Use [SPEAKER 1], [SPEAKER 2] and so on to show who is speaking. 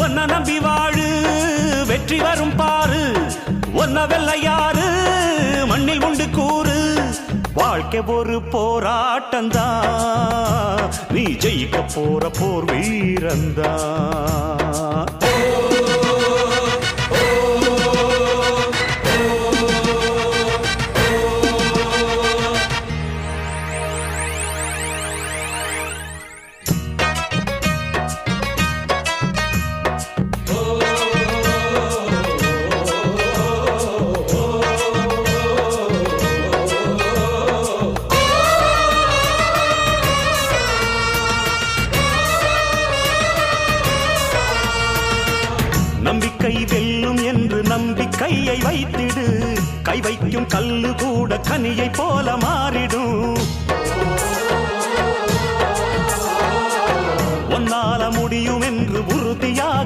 [SPEAKER 1] ஒன்ன நம்பி வாழு வெற்றி வரும் பாரு ஒன்ன வெள்ளையாறு மண்ணில் உண்டு கூறு வாழ்க்கை ஒரு போராட்டந்தா நீ ஜெயிக்க போற போர் வீரந்தா நம்பிக்கை வெல்லும் என்று நம்பிக்கையை வைத்திடு கை வைக்கும் கல்லு கூட கனியை போல மாறிடும் ஒன்னால முடியும் என்று உறுதியாக